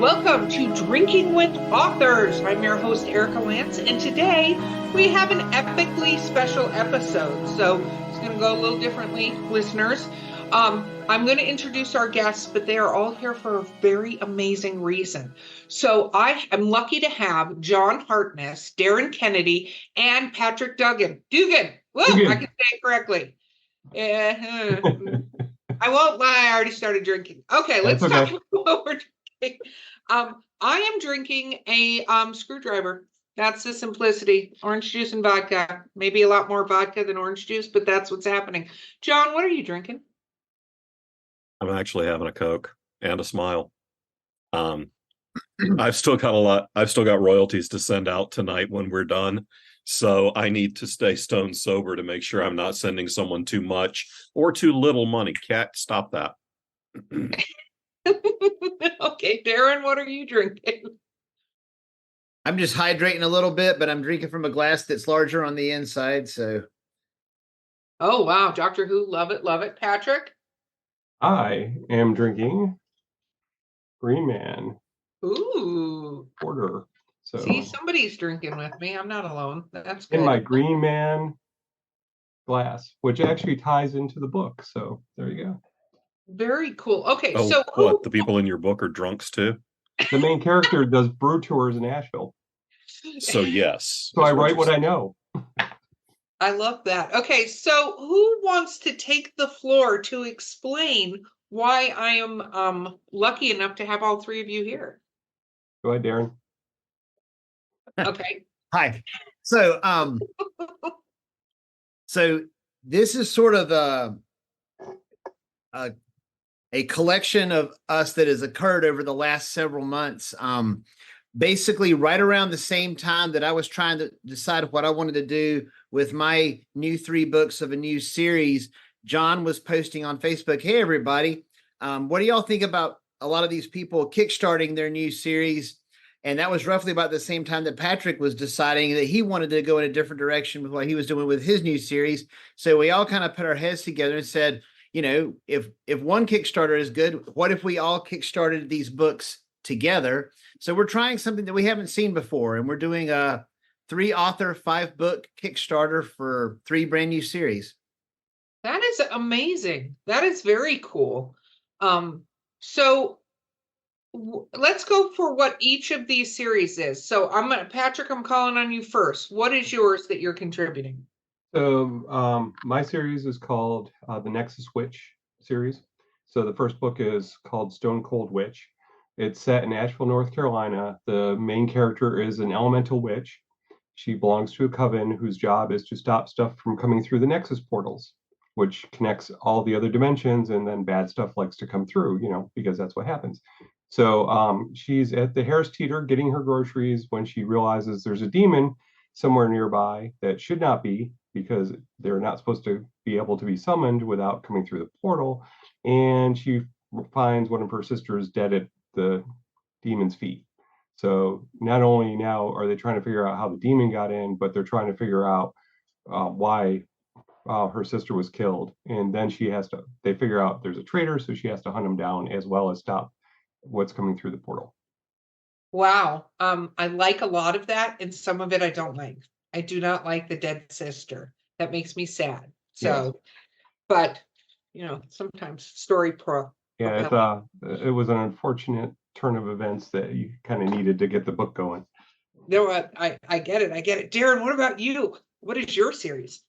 Welcome to Drinking with Authors. I'm your host, Erica Lance, and today we have an epically special episode. So it's going to go a little differently, listeners. I'm going to introduce our guests, but they are all here for a very amazing reason. So I am lucky to have John Hartness, Darin Kennedy, and Patrick Dugan. Dugan! Whoa, I can say it correctly. I won't lie, I already started drinking. Okay, let's talk about what we're drinking. I am drinking a screwdriver. That's the simplicity. Orange juice and vodka. Maybe a lot more vodka than orange juice, but that's what's happening. John, what are you drinking? I'm actually having a Coke and a smile. I've still got royalties to send out tonight when we're done. So I need to stay stone sober to make sure I'm not sending someone too much or too little money. Cat, stop that. Okay, Darin, what are you drinking? I'm just hydrating a little bit, but I'm drinking from a glass that's larger on the inside. So, oh wow, Doctor Who, love it, love it. Patrick? I am drinking Green Man. Ooh. Porter. So see, somebody's drinking with me. I'm not alone. That's good. In my Green Man glass, which actually ties into the book. So there you go. Very cool. Okay, oh, so what? The people in your book are drunks too? The main character does brew tours in Asheville. So yes. So I write what I know. I love that. Okay, so who wants to take the floor to explain why I am lucky enough to have all three of you here? Go ahead, Darin. Okay. hi. So, so this is sort of a collection of us that has occurred over the last several months. Basically, right around the same time that I was trying to decide what I wanted to do with my new 3 books of a new series, John was posting on Facebook, "Hey, everybody, what do y'all think about a lot of these people kickstarting their new series?" And that was roughly about the same time that Patrick was deciding that he wanted to go in a different direction with what he was doing with his new series. So we all kind of put our heads together and said, you know, if one Kickstarter is good, what if we all kickstarted these books together? So we're trying something that we haven't seen before, and we're doing a 3-author, 5-book Kickstarter for 3 brand new series. That is amazing. That is very cool. So let's go for what each of these series is. So Patrick, I'm calling on you first. What is yours that you're contributing? So my series is called the Nexus Witch series. So the first book is called Stone Cold Witch. It's set in Asheville, North Carolina. The main character is an elemental witch. She belongs to a coven whose job is to stop stuff from coming through the Nexus portals, which connects all the other dimensions, and then bad stuff likes to come through, because that's what happens. So she's at the Harris Teeter getting her groceries when she realizes there's a demon somewhere nearby that should not be, because they're not supposed to be able to be summoned without coming through the portal. And she finds one of her sisters dead at the demon's feet. So not only now are they trying to figure out how the demon got in, but they're trying to figure out why her sister was killed. And then they figure out there's a traitor, so she has to hunt him down as well as stop what's coming through the portal. Wow. I like a lot of that, and some of it I don't like. I do not like the dead sister. That makes me sad. So, yes. But sometimes story pro. Yeah, it was an unfortunate turn of events that you kind of needed to get the book going. No, I get it. I get it. Darin, what about you? What is your series?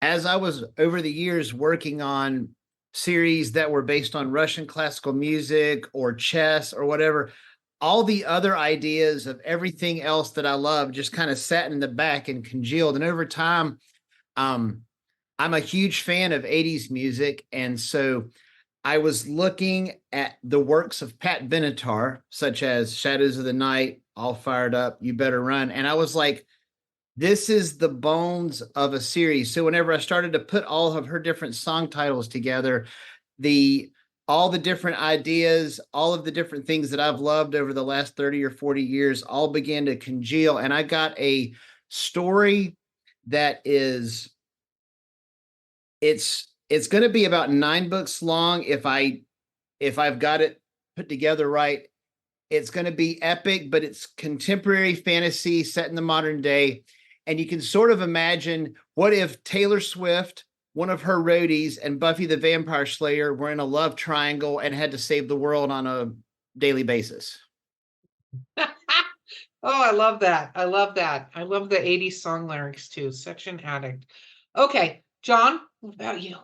As I was over the years working on series that were based on Russian classical music or chess or whatever, all the other ideas of everything else that I love just kind of sat in the back and congealed. And over time, I'm a huge fan of 80s music. And so I was looking at the works of Pat Benatar, such as Shadows of the Night, All Fired Up, You Better Run. And I was like, this is the bones of a series. So whenever I started to put all of her different song titles together, all the different ideas, all of the different things that I've loved over the last 30 or 40 years all began to congeal. And I got a story that it's going to be about 9 books long if I've got it put together right. It's going to be epic, but it's contemporary fantasy set in the modern day. And you can sort of imagine, what if Taylor Swift, one of her roadies, and Buffy the Vampire Slayer were in a love triangle and had to save the world on a daily basis? Oh, I love that. I love that. I love the 80s song lyrics too. Such an addict. Okay, John, what about you?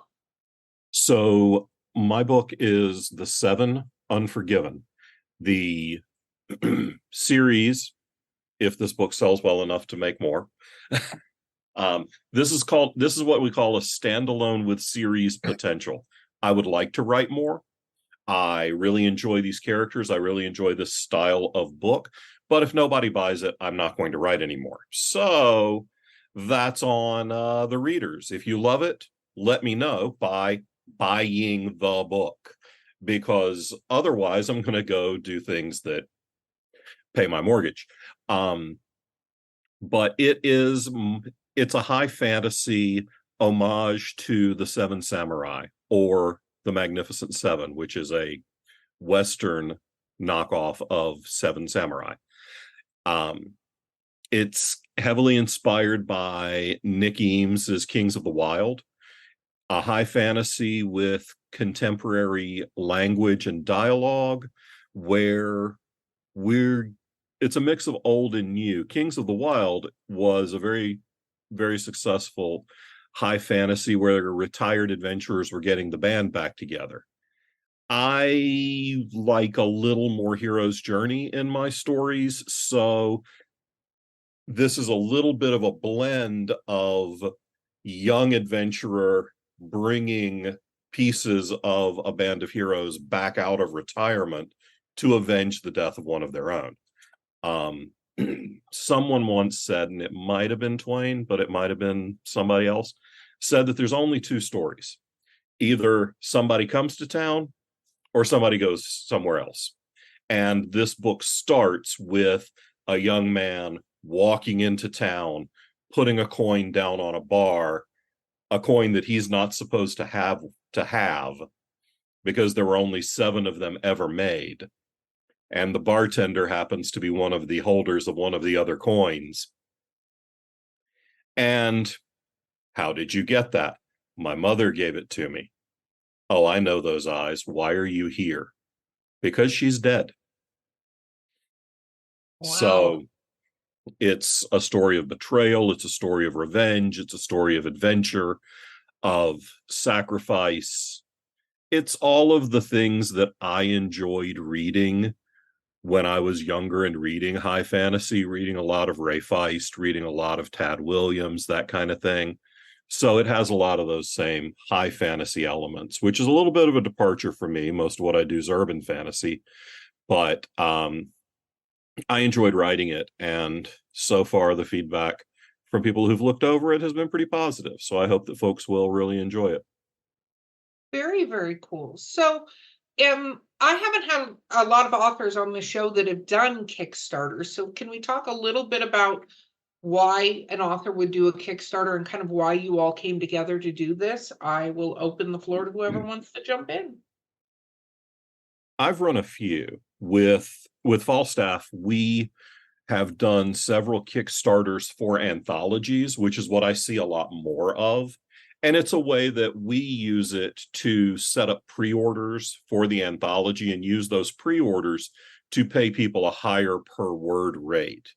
So my book is The Seven Unforgiven. The series, if this book sells well enough to make more. This is what we call a standalone with series potential. I would like to write more. I really enjoy these characters. I really enjoy this style of book. But if nobody buys it, I'm not going to write anymore. So that's on the readers. If you love it, let me know by buying the book, because otherwise I'm going to go do things that pay my mortgage. But it's a high fantasy homage to the Seven Samurai, or the Magnificent Seven, which is a Western knockoff of Seven Samurai. It's heavily inspired by Nick Eames's Kings of the Wild, a high fantasy with contemporary language and dialogue, where it's a mix of old and new. Kings of the Wild was a very, very successful high fantasy where retired adventurers were getting the band back together. I like a little more hero's journey in my stories, so this is a little bit of a blend of young adventurer bringing pieces of a band of heroes back out of retirement to avenge the death of one of their own. Someone once said, and it might have been Twain, but it might have been somebody else, said that there's only two stories. Either somebody comes to town or somebody goes somewhere else. And this book starts with a young man walking into town, putting a coin down on a bar, a coin that he's not supposed to have because there were only 7 of them ever made. And the bartender happens to be one of the holders of one of the other coins. And how did you get that? My mother gave it to me. Oh, I know those eyes. Why are you here? Because she's dead. Wow. So it's a story of betrayal. It's a story of revenge. It's a story of adventure, of sacrifice. It's all of the things that I enjoyed reading when I was younger and reading high fantasy, reading a lot of Ray Feist, reading a lot of Tad Williams, that kind of thing. So it has a lot of those same high fantasy elements, which is a little bit of a departure for me. Most of what I do is urban fantasy, but I enjoyed writing it. And so far, the feedback from people who've looked over it has been pretty positive. So I hope that folks will really enjoy it. Very, very cool. So I haven't had a lot of authors on the show that have done Kickstarters. So can we talk a little bit about why an author would do a Kickstarter and kind of why you all came together to do this? I will open the floor to whoever wants to jump in. I've run a few. With Falstaff, we have done several Kickstarters for anthologies, which is what I see a lot more of. And it's a way that we use it to set up pre-orders for the anthology and use those pre-orders to pay people a higher per word rate.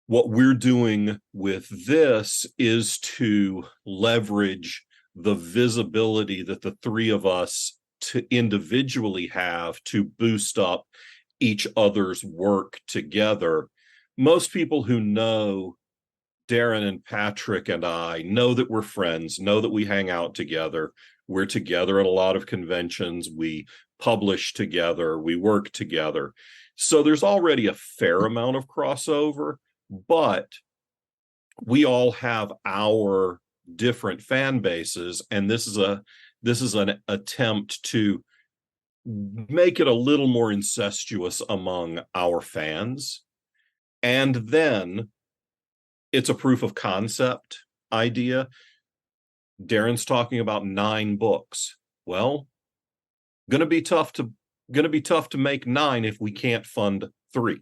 What we're doing with this is to leverage the visibility that the three of us to individually have to boost up each other's work together. Most people who know Darin and Patrick and I know that we're friends, know that we hang out together. We're together at a lot of conventions. We publish together. We work together. So there's already a fair amount of crossover, but we all have our different fan bases, and this is an attempt to make it a little more incestuous among our fans. And then it's a proof of concept idea. Darin's talking about 9 books. Well, going to be tough to going to be tough to make 9 if we can't fund 3.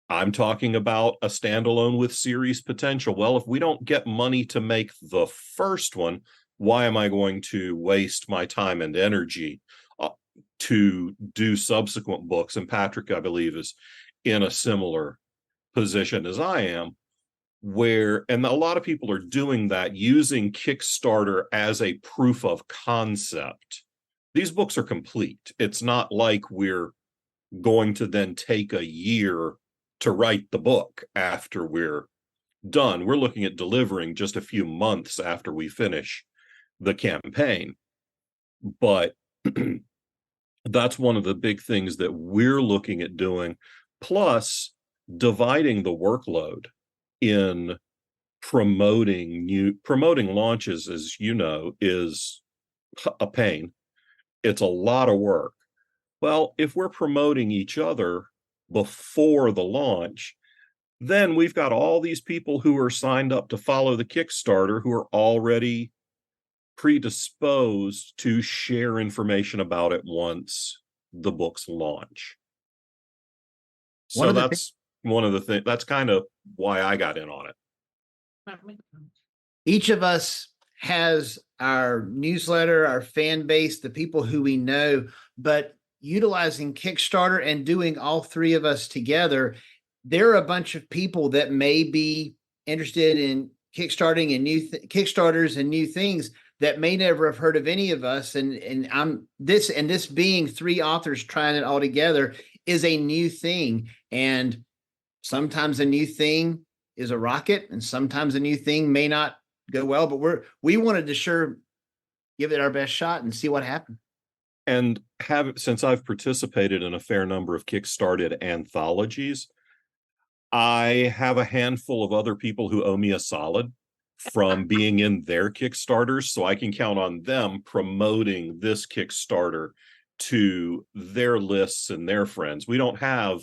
I'm talking about a standalone with series potential. Well, if we don't get money to make the first one, why am I going to waste my time and energy to do subsequent books? And Patrick, I believe, is in a similar position as I am, and a lot of people are doing that, using Kickstarter as a proof of concept. These books are complete. It's not like we're going to then take a year to write the book after we're done. We're looking at delivering just a few months after we finish the campaign. But that's one of the big things that we're looking at doing, plus dividing the workload in promoting launches, as you know, is a pain. It's a lot of work. Well, if we're promoting each other before the launch, then we've got all these people who are signed up to follow the Kickstarter who are already predisposed to share information about it once the books launch. So that's one of the things. That's kind of why I got in on it. Each of us has our newsletter, our fan base, the people who we know, but utilizing Kickstarter and doing all 3 of us together, there are a bunch of people that may be interested in kickstarting and Kickstarters and new things that may never have heard of any of us. And this being 3 authors trying it all together is a new thing. And sometimes a new thing is a rocket, and sometimes a new thing may not go well, but we wanted to give it our best shot and see what happened. And since I've participated in a fair number of Kickstarted anthologies, I have a handful of other people who owe me a solid from being in their Kickstarters, so I can count on them promoting this Kickstarter to their lists and their friends. We don't have,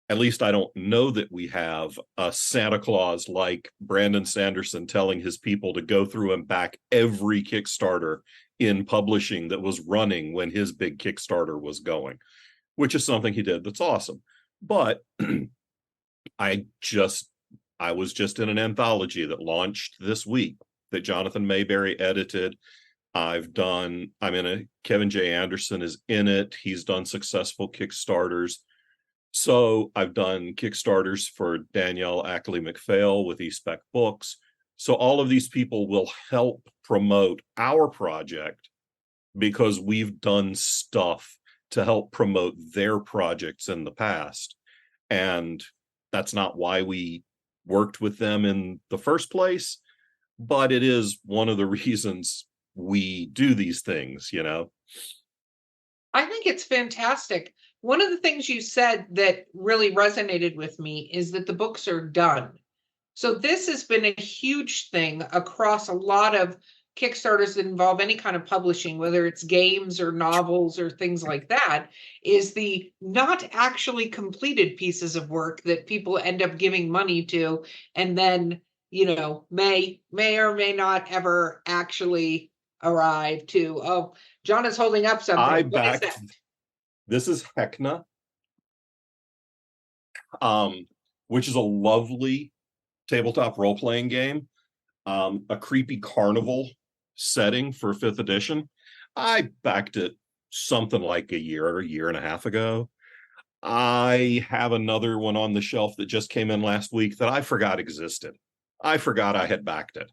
at least I don't know that we have, a Santa Claus like Brandon Sanderson telling his people to go through and back every Kickstarter in publishing that was running when his big Kickstarter was going, which is something he did that's awesome. But I was just in an anthology that launched this week that Jonathan Mayberry edited. Kevin J. Anderson is in it. He's done successful Kickstarters. So I've done Kickstarters for Danielle Ackley McPhail with eSpec Books. So all of these people will help promote our project because we've done stuff to help promote their projects in the past. And that's not why we worked with them in the first place, but it is one of the reasons we do these things, I think it's fantastic. One of the things you said that really resonated with me is that the books are done. So this has been a huge thing across a lot of Kickstarters that involve any kind of publishing, whether it's games or novels or things like that, is the not actually completed pieces of work that people end up giving money to, and then, may or may not ever actually arrive to. Oh, John is holding up something. This is Heckna, which is a lovely tabletop role-playing game, a creepy carnival setting for 5th edition. I backed it something like a year and a half ago. I have another one on the shelf that just came in last week that I forgot existed. I forgot I had backed it.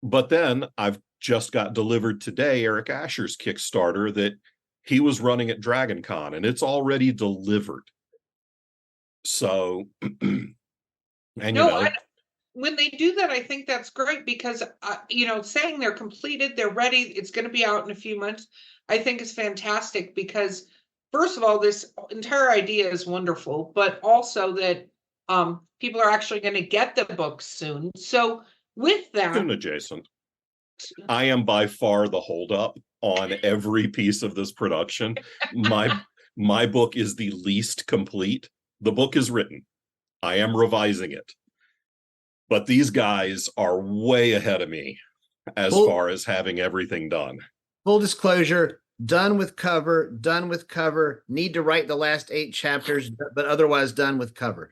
But then I've just got delivered today Eric Asher's Kickstarter that he was running at Dragon Con, and it's already delivered. So, when they do that, I think that's great because, saying they're completed, they're ready, it's going to be out in a few months, I think is fantastic because, first of all, this entire idea is wonderful, but also that people are actually going to get the books soon. So with that... Soon adjacent. I am by far the holdup on every piece of this production. My book is the least complete. The book is written. I am revising it. But these guys are way ahead of me as far as having everything done. Full disclosure, done with cover, need to write the last 8 chapters, but otherwise done with cover.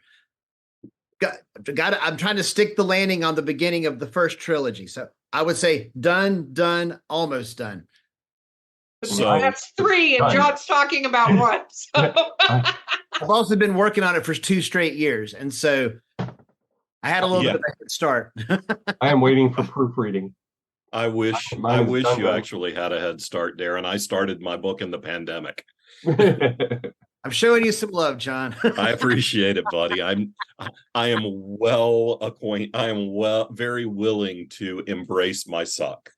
I'm trying to stick the landing on the beginning of the first trilogy. So I would say done, almost done. So that's 3, and John's talking about 1. So. I've also been working on it for 2 straight years, and so I had a little bit of a head start. I am waiting for proofreading. I wish you actually had a head start, Darin. I started my book in the pandemic. I'm showing you some love, John. I appreciate it, buddy. I am very willing to embrace my suck.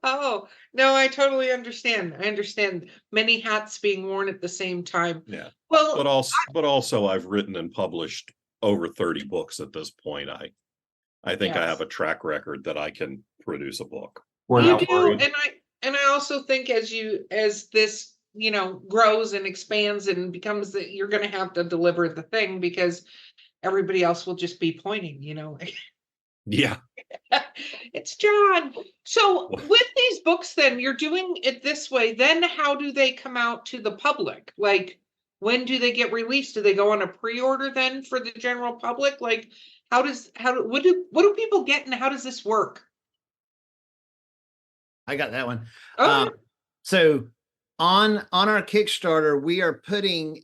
Oh, no, I totally understand. I understand many hats being worn at the same time. Yeah. Well, but also I've written and published over 30 books at this point. I think I have a track record that I can produce a book. You do, and I also think as this, grows and expands and becomes that you're going to have to deliver the thing because everybody else will just be pointing, Yeah. It's John. So with these books, then you're doing it this way. Then how do they come out to the public? Like, when do they get released? Do they go on a pre-order then for the general public? Like, what do people get, and how does this work? I got that one. Okay. So on our Kickstarter, we are putting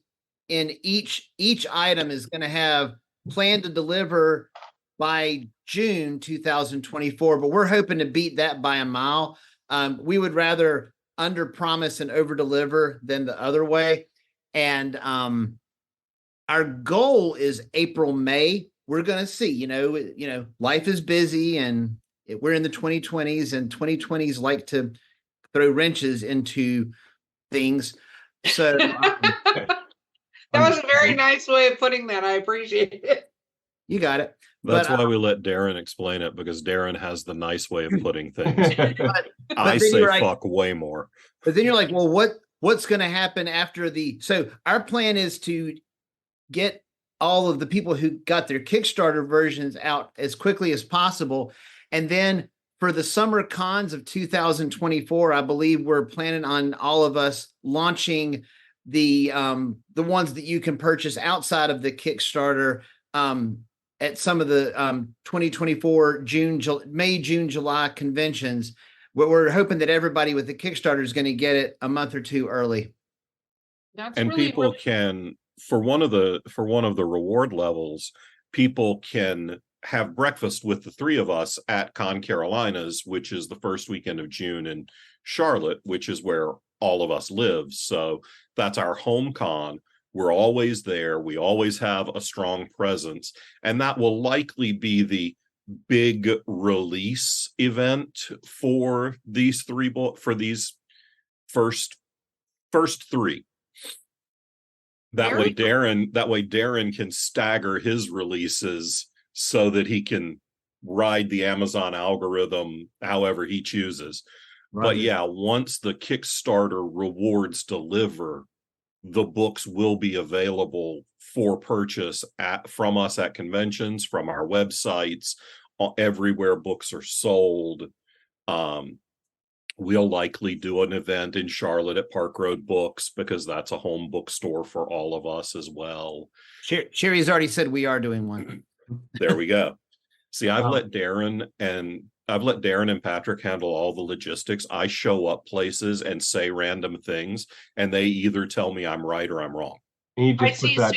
in each item is going to have planned to deliver by June 2024, but we're hoping to beat that by a mile. We would rather under promise and over deliver than the other way. And our goal is April, May. We're going to see, life is busy and we're in the 2020s, and 2020s like to throw wrenches into things. So that was a very nice way of putting that. I appreciate it. You got it. That's why we let Darin explain it, because Darin has the nice way of putting things. I say fuck way more. But then you're like, well, what's going to happen after so our plan is to get all of the people who got their Kickstarter versions out as quickly as possible. And then for the summer cons of 2024, I believe we're planning on all of us launching the ones that you can purchase outside of the Kickstarter at some of the 2024 May, June, July conventions. We're hoping that everybody with the Kickstarter is going to get it a month or 2 early. And people can, for one of the reward levels, people can have breakfast with the 3 of us at Con Carolinas, which is the first weekend of June in Charlotte, which is where all of us live. So that's our home con. We're always there. We always have a strong presence, and that will likely be the big release event for these 3 books, for these first 3. That way Darin can stagger his releases so that he can ride the Amazon algorithm however he chooses. Right. But yeah, once the Kickstarter rewards deliver, the books will be available for purchase from us at conventions, from our websites, everywhere books are sold. We'll likely do an event in Charlotte at Park Road Books, because that's a home bookstore for all of us as well. Sherry's already said we are doing one. There we go. See, I've let Darin and Patrick handle all the logistics. I show up places and say random things, and they either tell me I'm right or I'm wrong. I see. So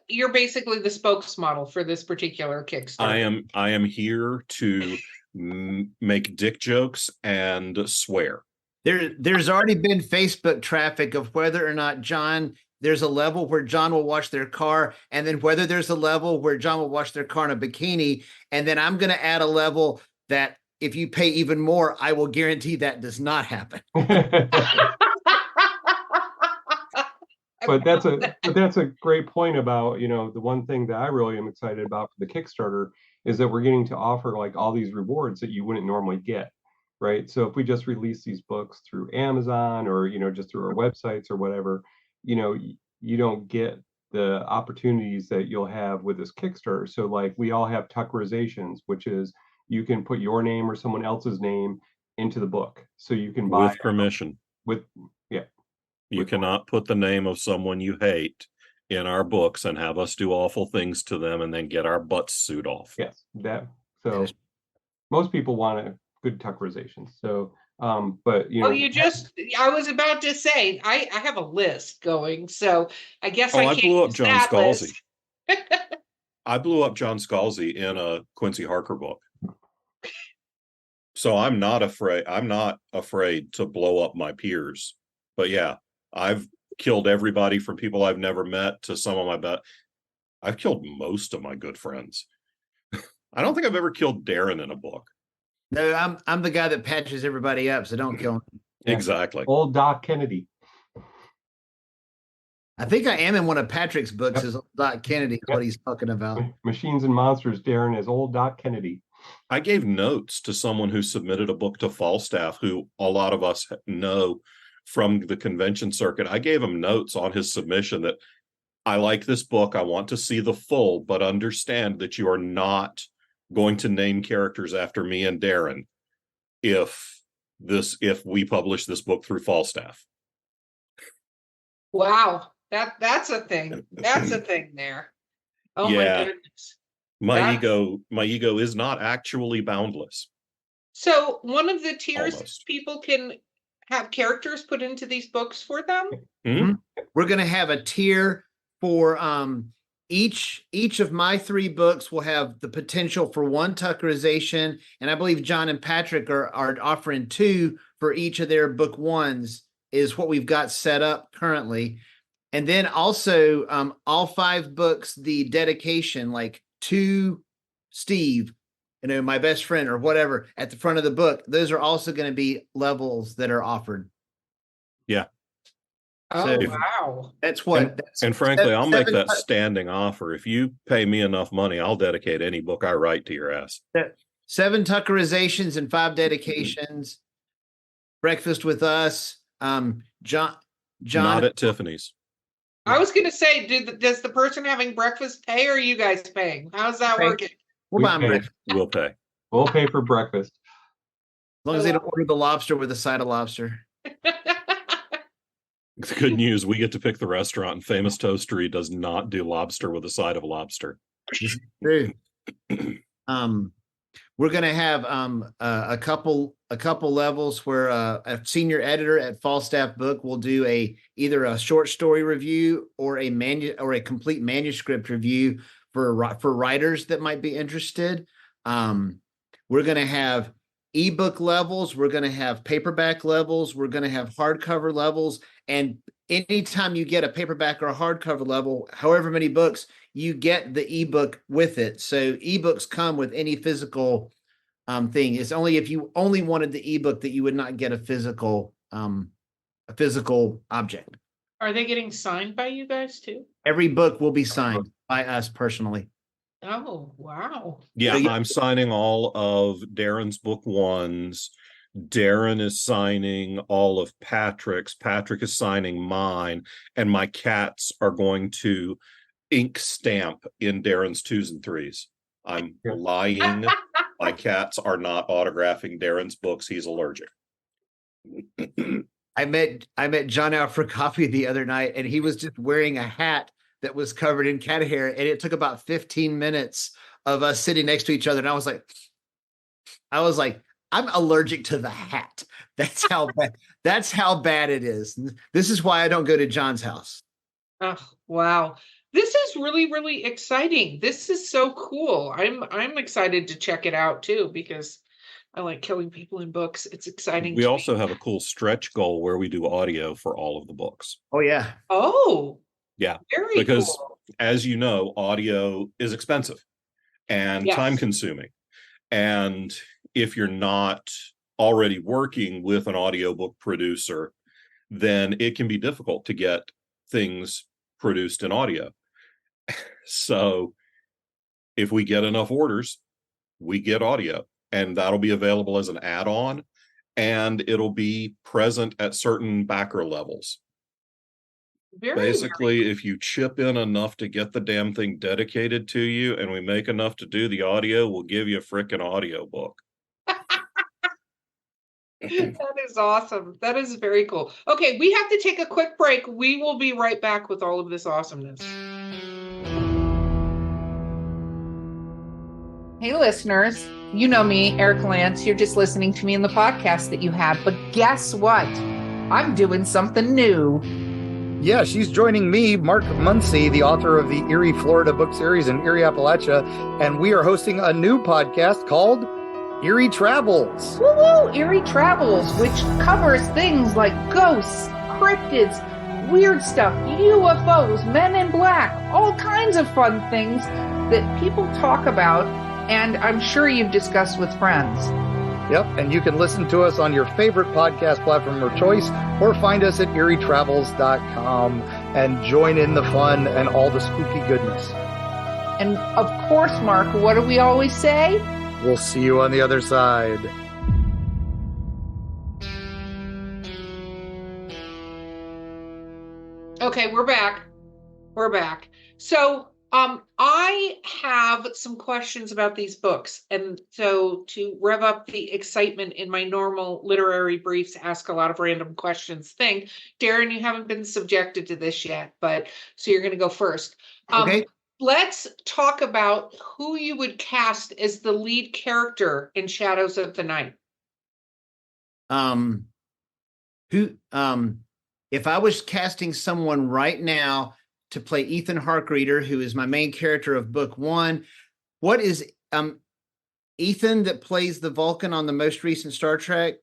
you're basically the spokesmodel for this particular Kickstarter. I am here to make dick jokes and swear. There's already been Facebook traffic of whether or not there's a level where John will wash their car, and then whether there's a level where John will wash their car in a bikini, and then I'm going to add a level that if you pay even more, I will guarantee that does not happen. But that's a great point about, the one thing that I really am excited about for the Kickstarter is that we're getting to offer like all these rewards that you wouldn't normally get, right? So if we just release these books through Amazon or, just through our websites or whatever, you don't get the opportunities that you'll have with this Kickstarter. So like we all have Tuckerizations, which is you can put your name or someone else's name into the book, so you can buy with permission. with yeah. You cannot put the name of someone you hate in our books and have us do awful things to them and then get our butts sued off. Yes, so most people want a good tuckerization. So, but I was about to say, I have a list going, so I guess I can't blew up use John that Scalzi. list. I blew up John Scalzi in a Quincy Harker book. So I'm not afraid to blow up my peers. But yeah, I've killed everybody from people I've never met to some of my I've killed most of my good friends. I don't think I've ever killed Darin in a book. No, I'm the guy that patches everybody up, so don't kill him. Yeah. Exactly. Old Doc Kennedy. I think I am in one of Patrick's books. Is Doc Kennedy what he's talking about? Machines and Monsters. Darin is old Doc Kennedy. I gave notes to someone who submitted a book to Falstaff, who a lot of us know from the convention circuit. I gave him notes on his submission that I like this book. I want to see the full, but understand that you are not going to name characters after me and Darin if we publish this book through Falstaff. Wow, that's a thing. That's a thing there. Oh Yeah. my goodness. My ego is not actually boundless. So one of the tiers, Almost. people can have characters put into these books for them. Hmm? We're going to have a tier for each of my 3 books will have the potential for 1 tuckerization, and I believe John and Patrick are offering 2 for each of their book 1s is what we've got set up currently. And then also all 5 books, the dedication, like to Steve, my best friend or whatever at the front of the book, those are also going to be levels that are offered. Yeah. Oh, wow. That's what. And frankly, I'll make that standing offer. If you pay me enough money, I'll dedicate any book I write to your ass. 7 tuckerizations and 5 dedications. Breakfast with Us. John. Not at Tiffany's. I was going to say, does the person having breakfast pay, or are you guys paying? How's that working? We're buying breakfast. We'll pay. We'll pay for breakfast. As long as they don't order the lobster with a side of lobster. The good news, we get to pick the restaurant, and Famous Toastery does not do lobster with a side of lobster. True. We're going to have a couple levels where a senior editor at Falstaff Book will do either a short story review or a complete manuscript review for writers that might be interested. We're going to have ebook levels. We're going to have paperback levels. We're going to have hardcover levels. And anytime you get a paperback or a hardcover level, however many books, you get the ebook with it. So ebooks come with any physical thing. It's only if you only wanted the ebook that you would not get a physical object. Are they getting signed by you guys too? Every book will be signed by us personally. Oh, wow. Yeah, I'm signing all of Darin's book 1s. Darin is signing all of Patrick's. Patrick is signing mine. And my cats are going to ink stamp in Darin's 2s and 3s. I'm lying. My cats are not autographing Darin's books. He's allergic. I met John out for coffee the other night, and he was just wearing a hat that was covered in cat hair, and it took about 15 minutes of us sitting next to each other. And I was like, I'm allergic to the hat. That's how bad. That's how bad it is. This is why I don't go to John's house. Oh, wow. This is really, really exciting. This is so cool. I'm excited to check it out too, because I like killing people in books. It's exciting. We also have a cool stretch goal where we do audio for all of the books. Oh, yeah. Oh, yeah. Very because cool. As you know, audio is expensive and time consuming. And if you're not already working with an audiobook producer, then it can be difficult to get things produced in audio. So if we get enough orders, we get audio, and that'll be available as an add-on, and it'll be present at certain backer levels. Basically, if you chip in enough to get the damn thing dedicated to you, and we make enough to do the audio, we'll give you a frickin' audio book. That is awesome. That is very cool. Okay, we have to take a quick break. We will be right back with all of this awesomeness. Hey, listeners. You know me, Erica Lance. You're just listening to me in the podcast that you have. But guess what? I'm doing something new. Yeah, she's joining me, Mark Muncy, the author of the Erie, Florida book series in Erie, Appalachia, and we are hosting a new podcast called Erie Travels. Woo-woo! Erie Travels, which covers things like ghosts, cryptids, weird stuff, UFOs, men in black, all kinds of fun things that people talk about, and I'm sure you've discussed with friends. Yep, and you can listen to us on your favorite podcast platform of choice, or find us at erietravels.com and join in the fun and all the spooky goodness. And of course, Mark, what do we always say? We'll see you on the other side. Okay, we're back. We're back. So, I have some questions about these books. And so to rev up the excitement in my normal literary briefs, ask a lot of random questions thing, Darin, you haven't been subjected to this yet, but so you're going to go first. Okay. Let's talk about who you would cast as the lead character in Shadows of the Night. If I was casting someone right now to play Ethan Harkreader, who is my main character of book one, what is Ethan that plays the Vulcan on the most recent Star Trek?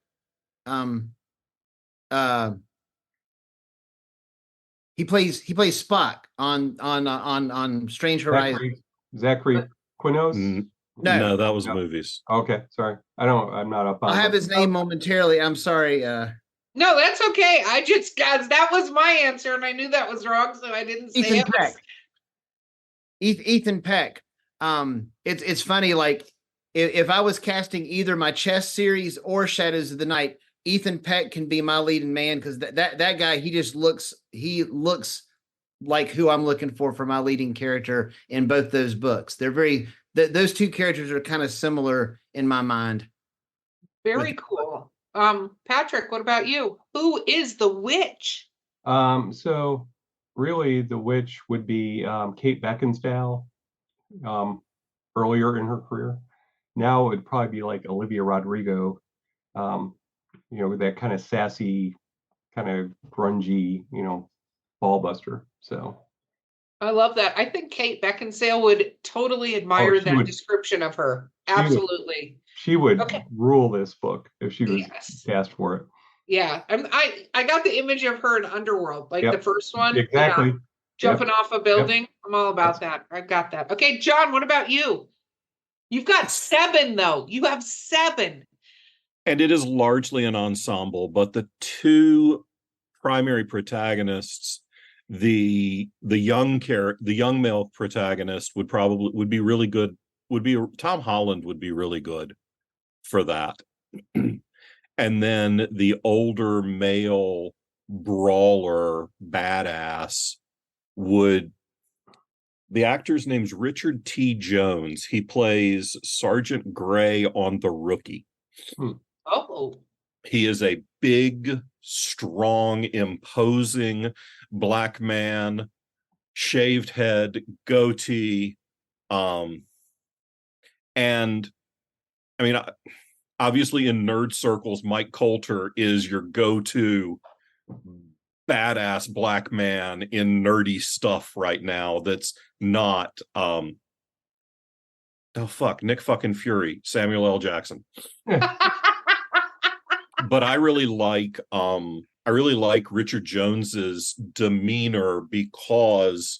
He plays Spock on Strange Horizons. Zachary Quintos? No, that was movies. Okay, sorry. I'm not up on I'll have his name momentarily. I'm sorry. No, that's okay. Guys, that was my answer, and I knew that was wrong, so I didn't say Ethan it. Peck. Ethan Peck. It's funny, like if I was casting either my chess series or Shadows of the Night, Ethan Peck can be my leading man, because that guy, he looks like who I'm looking for my leading character in both those books. They're those two characters are kind of similar in my mind. Very cool. Patrick, what about you? Who is the witch? So really the witch would be Kate Beckinsale earlier in her career. Now it would probably be like Olivia Rodrigo, that kind of sassy, kind of grungy, ball buster. So I love that. I think Kate Beckinsale would totally admire that description of her. Absolutely. She would rule this book if she was cast for it. Yeah. I got the image of her in Underworld, like the first one. Exactly. Jumping off a building. Yep. I'm all about that. I've got that. Okay, John, what about you? You've got 7, though. You have 7. And it is largely an ensemble, but the two primary protagonists, the young male protagonist would be really good. Tom Holland would be really good for that. And then the older male brawler badass the actor's name's Richard T. Jones. He plays Sergeant Gray on The Rookie. Oh. He is a big, strong, imposing black man, shaved head, goatee. And I mean, obviously in nerd circles, Mike Coulter is your go-to badass black man in nerdy stuff right now. That's not Nick fucking Fury, Samuel L. Jackson. But I really like Richard Jones's demeanor, because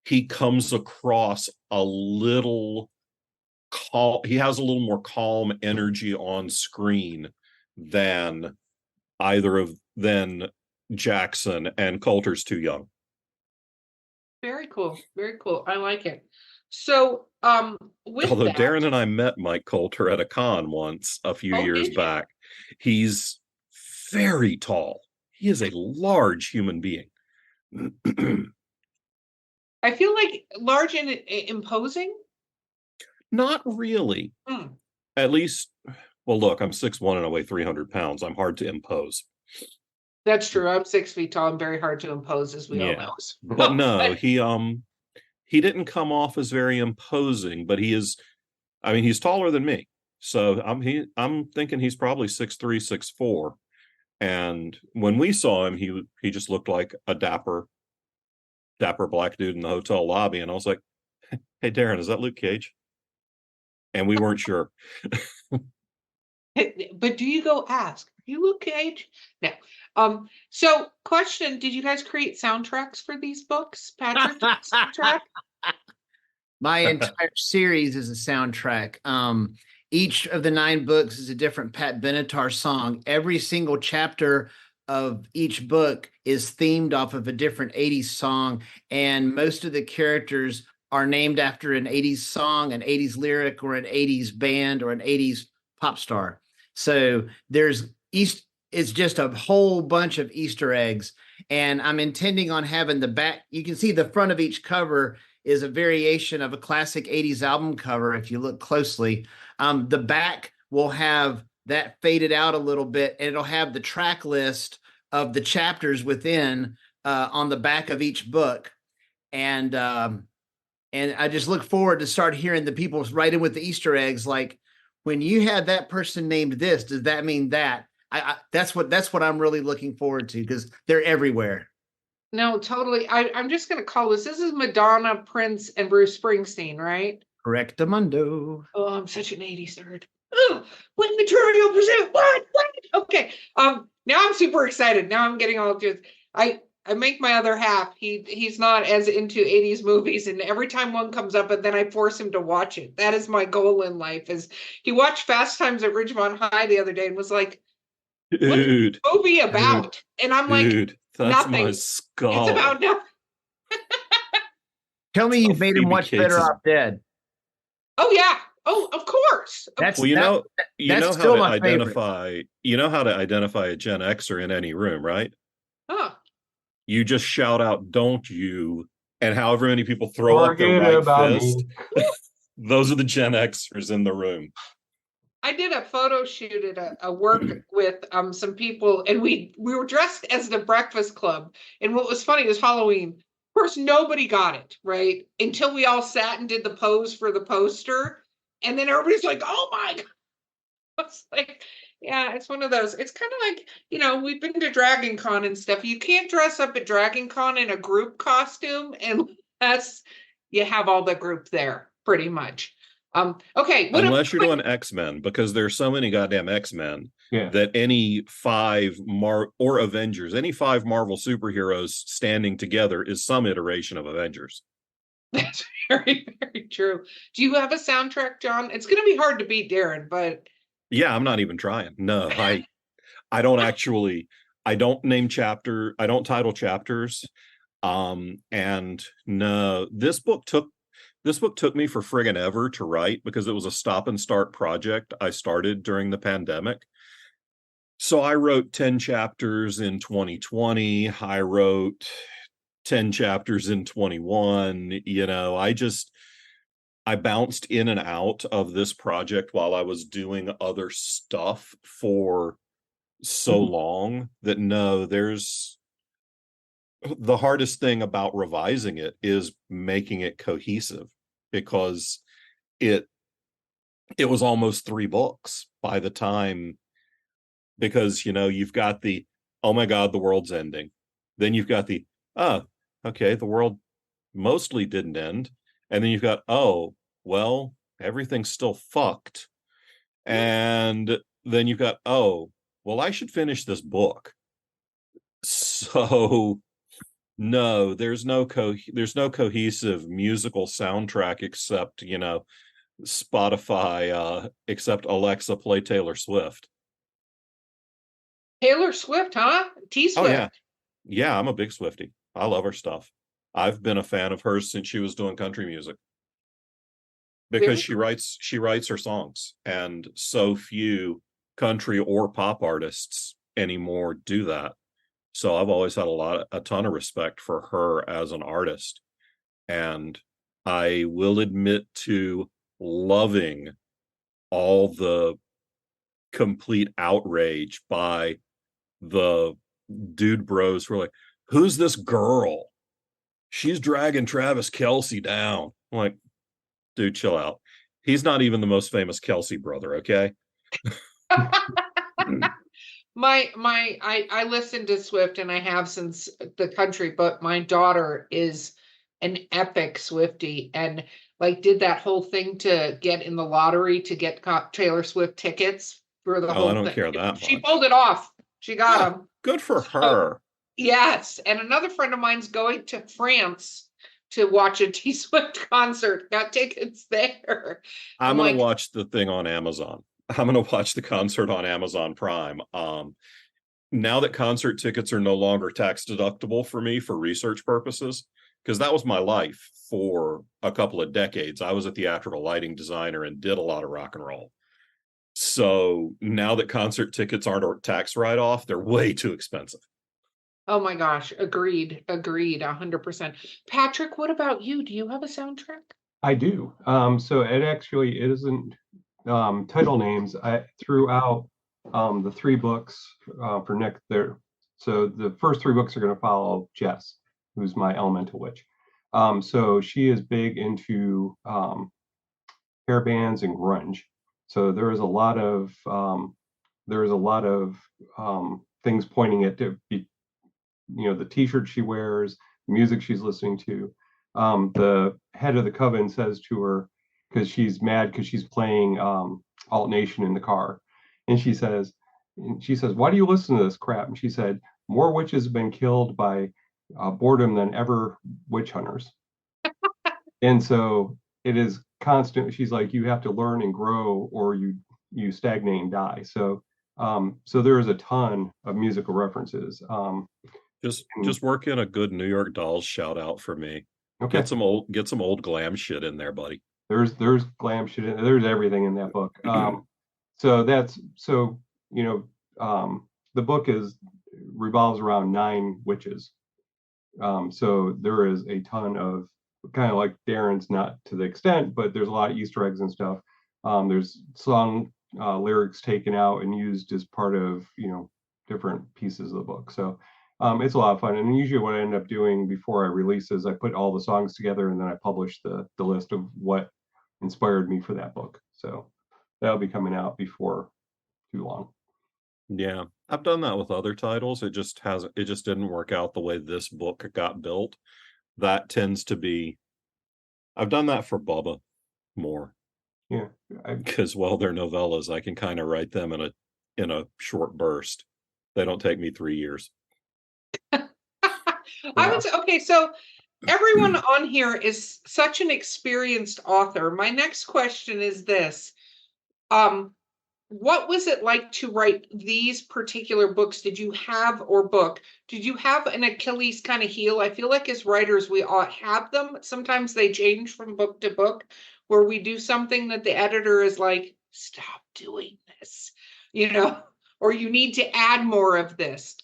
he comes across a little calm. He has a little more calm energy on screen than Jackson, and Coulter's too young. Very cool. Very cool. I like it. So, although Darin and I met Mike Coulter at a con once a few years back. He's very tall. He is a large human being. I feel like large and imposing. Not really. At least, Well, look, I'm 6'1" and I weigh 300 pounds. I'm hard to impose. That's true. I'm 6 feet tall. I'm very hard to impose, as we all Yeah. know. But no, he didn't come off as very imposing, but he is, I mean, he's taller than me. So I'm thinking he's probably 6'3", 6'4". And when we saw him, he just looked like a dapper black dude in the hotel lobby. And I was like, hey, Darin, is that Luke Cage? And we weren't sure. But do you go ask? Are you Luke Cage? No. So question, did you guys create soundtracks for these books? Patrick, soundtrack? My entire series is a soundtrack. Each of the 9 books is a different Pat Benatar song. Every single chapter of each book is themed off of a different 80s song, and most of the characters are named after an 80s song, an 80s lyric, or an 80s band, or an 80s pop star. So it's just a whole bunch of Easter eggs, and I'm intending on having the back. You can see the front of each cover is a variation of a classic 80s album cover if you look closely. The back will have that faded out a little bit, and it'll have the track list of the chapters within on the back of each book. And I just look forward to start hearing the people write in with the Easter eggs, like, when you had that person named this, does that mean that? That's what I'm really looking forward to, because they're everywhere. No, totally. I'm just going to call this. This is Madonna, Prince, and Bruce Springsteen, right? Correctamundo. Oh, I'm such an 80s nerd. Oh, what material present? What? Okay. Now I'm super excited. Now I'm getting all just. I make my other half. He's not as into 80s movies, and every time one comes up, and then I force him to watch it. That is my goal in life. Is he watched Fast Times at Ridgemont High the other day and was like, Dude, what's the movie about? And I'm like, that's nothing. my skull. It's about nothing. Tell me you've made him watch Better Off Dead. Oh yeah. Oh, of course. That's well, you know how to identify. You know how to identify a Gen Xer in any room, right? Huh. You just shout out, "Don't you?" And however many people throw up their Forget right about fist, me. those are the Gen Xers in the room. I did a photo shoot at a work with some people, and we were dressed as the Breakfast Club. And what was funny is Halloween. Of course, nobody got it, right? Until we all sat and did the pose for the poster. And then everybody's like, oh my God. It's like, yeah, it's one of those. It's kind of like, we've been to Dragon Con and stuff. You can't dress up at Dragon Con in a group costume unless you have all the group there, pretty much. Okay. Unless you're doing X-Men, because there's so many goddamn X-Men that any 5 or Avengers, any 5 Marvel superheroes standing together is some iteration of Avengers. That's very, very true. Do you have a soundtrack, John? It's going to be hard to beat Darin, but yeah, I'm not even trying. No, I don't actually. I don't name chapter. I don't title chapters. And no, this book took me for friggin' ever to write, because it was a stop and start project I started during the pandemic. So I wrote 10 chapters in 2020. I wrote 10 chapters in 21. I bounced in and out of this project while I was doing other stuff for so long that the hardest thing about revising it is making it cohesive, because it was almost 3 books by the time, because you've got the, oh my God, the world's ending. Then you've got the, oh, okay, the world mostly didn't end. And then you've got, oh, well, everything's still fucked. And then you've got, oh, well, I should finish this book. So no, there's no cohesive musical soundtrack except, Spotify, except Alexa, play Taylor Swift. Taylor Swift, huh? T-Swift. Oh yeah. Yeah, I'm a big Swiftie. I love her stuff. I've been a fan of hers since she was doing country music. Because she writes her songs, and so few country or pop artists anymore do that. So I've always had a ton of respect for her as an artist. And I will admit to loving all the complete outrage by the dude bros who were like, who's this girl? She's dragging Travis Kelce down. I'm like, dude, chill out. He's not even the most famous Kelce brother, okay? I listen to Swift, and I have since the country, but my daughter is an epic Swiftie, and like did that whole thing to get in the lottery to get Taylor Swift tickets for the whole I don't thing. care that She much. pulled it off. She got them. Good for her. Yes, and another friend of mine's going to France to watch a T Swift concert. Got tickets there. I'm gonna watch the thing on Amazon. I'm gonna watch the concert on Amazon Prime. Now that concert tickets are no longer tax deductible for me for research purposes, because that was my life for a couple of decades. I was a theatrical lighting designer and did a lot of rock and roll. So now that concert tickets aren't a tax write-off, they're way too expensive. Oh my gosh, agreed, 100%. Patrick, what about you? Do you have a soundtrack? I do. So it isn't title names. I threw out the 3 books for Nick there. So the first 3 books are going to follow Jess, who's my elemental witch. So she is big into hair bands and grunge. So there is a lot of things pointing at the t-shirt she wears, music she's listening to. The head of the coven says to her, because she's mad because she's playing Alt Nation in the car, and she says, why do you listen to this crap? And she said, more witches have been killed by boredom than ever witch hunters. And so it is constant. She's like, you have to learn and grow, or you stagnate and die. So there is a ton of musical references. Just work in a good New York Dolls shout out for me. Okay. Get some old glam shit in there, buddy. There's glam shit in there. There's everything in that book. The book revolves around 9 witches. So there is a ton of, kind of like Darin's, not to the extent, but there's a lot of Easter eggs and stuff. There's song lyrics taken out and used as part of different pieces of the book. So it's a lot of fun. And usually what I end up doing before I release is I put all the songs together, and then I publish the list of what inspired me for that book. So that'll be coming out before too long. Yeah, I've done that with other titles. It just didn't work out the way this book got built. That tends to be, I've done that for Bubba more. Yeah, because they're novellas. I can kind of write them in a short burst. They don't take me 3 years. I would say, okay, so everyone on here is such an experienced author. My next question is this. What was it like to write these particular books? Did you have an Achilles kind of heel? I feel like as writers, we all have them. Sometimes they change from book to book, where we do something that the editor is like, stop doing this, or you need to add more of this.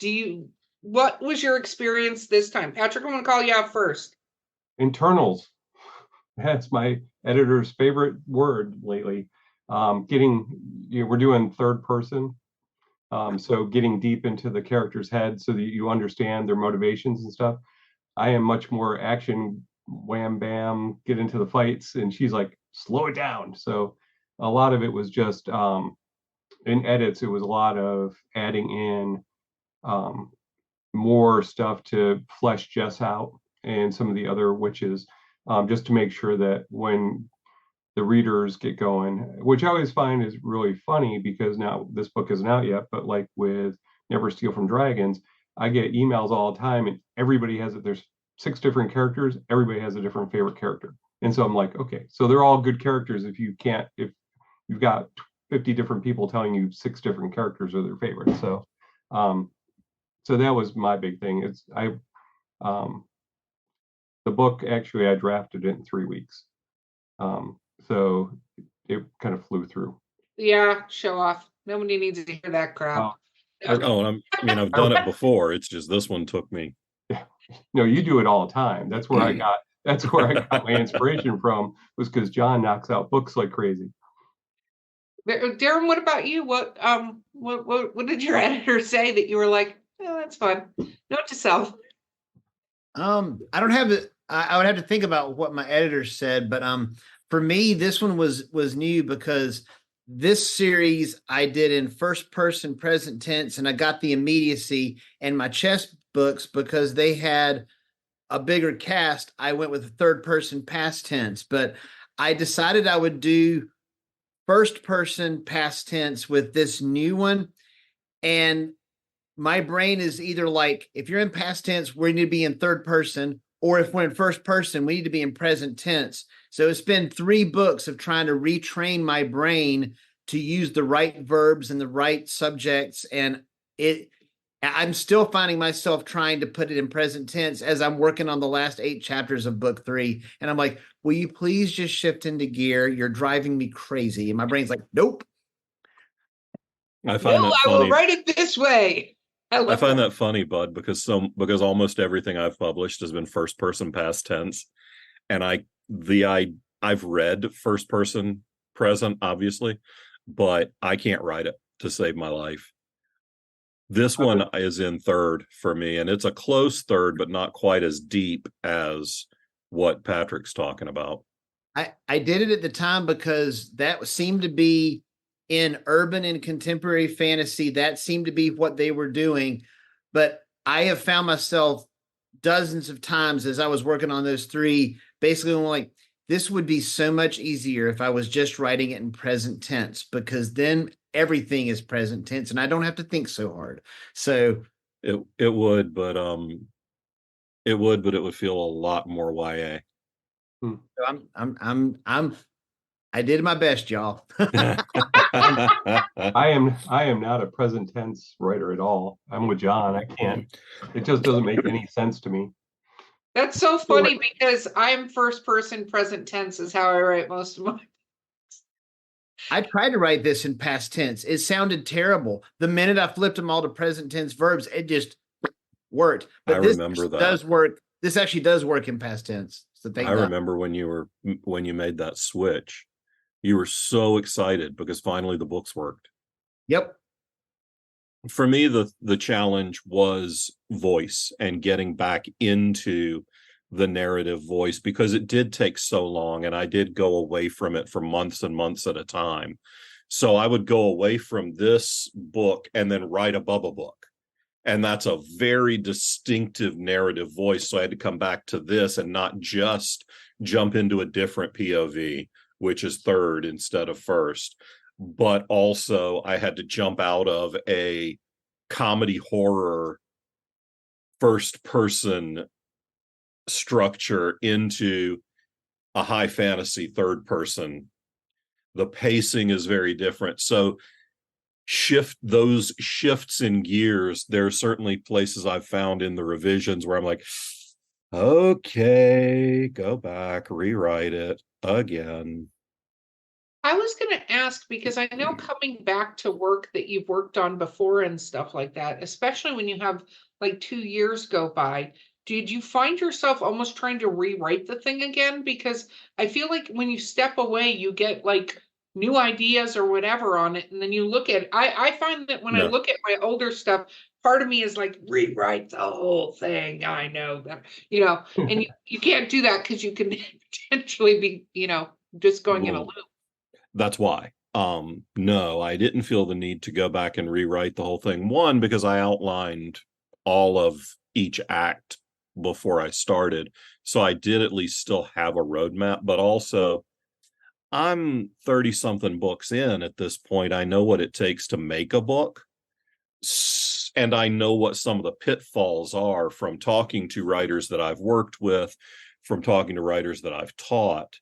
What was your experience this time? Patrick, I'm going to call you out first. Internals. That's my editor's favorite word lately. We're doing third person. So getting deep into the character's head so that you understand their motivations and stuff. I am much more action, wham, bam, get into the fights. And she's like, slow it down. So a lot of it was just, in edits, it was a lot of adding in more stuff to flesh Jess out and some of the other witches, just to make sure that when the readers get going, which I always find is really funny, because now this book isn't out yet, but like with Never Steal from Dragons, I get emails all the time, and everybody has it. There's 6 different characters. Everybody has a different favorite character. And so I'm like, okay, so they're all good characters if you've got 50 different people telling you 6 different characters are their favorites. So so that was my big thing. The book, actually, I drafted it in 3 weeks. So it kind of flew through. Yeah, show off. Nobody needs to hear that crap. I've done it before. It's just this one took me. No, you do it all the time. That's where I got my inspiration from, was because John knocks out books like crazy. Darin, what about you? What did your editor say that you were like, oh, that's fun? Note to self. I don't have it. I would have to think about what my editor said, but for me, this one was new because this series I did in first person present tense, and I got the immediacy. And my chess books, because they had a bigger cast, I went with third person past tense. But I decided I would do first person past tense with this new one, and my brain is either like, if you're in past tense, we need to be in third person, or if we're in first person, we need to be in present tense. So it's been 3 books of trying to retrain my brain to use the right verbs and the right subjects. And I'm still finding myself trying to put it in present tense as I'm working on the last 8 chapters of book 3. And I'm like, will you please just shift into gear? You're driving me crazy. And my brain's like, nope. I find that I funny. will write it this way. I find that funny, Bud, because almost everything I've published has been first person past tense, and I've read first person present, obviously, but I can't write it to save my life. This one is in third for me, and it's a close third, but not quite as deep as what Patrick's talking about. I did it at the time because that seemed to be in urban and contemporary fantasy. That seemed to be what they were doing. But I have found myself dozens of times as I was working on those 3, basically I'm like, this would be so much easier if I was just writing it in present tense, because then everything is present tense and I don't have to think so hard. So it would, but it would feel a lot more YA. So I did my best, y'all. I am not a present tense writer at all. I'm with John. I can't. It just doesn't make any sense to me. That's so funny because I'm first person present tense is how I write most of mine. I tried to write this in past tense. It sounded terrible. The minute I flipped them all to present tense verbs, it just worked. But this remember that does work. This actually does work in past tense. So I remember when you made that switch, you were so excited because finally the books worked. Yep. For me, the challenge was voice and getting back into the narrative voice, because it did take so long and I did go away from it for months and months at a time. So I would go away from this book and then write above a book. And that's a very distinctive narrative voice. So I had to come back to this and not just jump into a different POV, which is third instead of first. But also I had to jump out of a comedy horror first person structure into a high fantasy third person. The pacing is very different. So those shifts in gears, there are certainly places I've found in the revisions where I'm like, okay, go back, rewrite it again. I was going to ask, because I know coming back to work that you've worked on before and stuff like that, especially when you have like 2 years go by, did you find yourself almost trying to rewrite the thing again? Because I feel like when you step away, you get like new ideas or whatever on it. And then you look at it. I find that when I look at my older stuff, part of me is like, rewrite the whole thing. I know that, and you can't do that because you can potentially be, just going in a loop. That's why. No, I didn't feel the need to go back and rewrite the whole thing. One, because I outlined all of each act before I started. So I did at least still have a roadmap, but also I'm 30 something books in at this point. I know what it takes to make a book. And I know what some of the pitfalls are from talking to writers that I've worked with, from talking to writers that I've taught.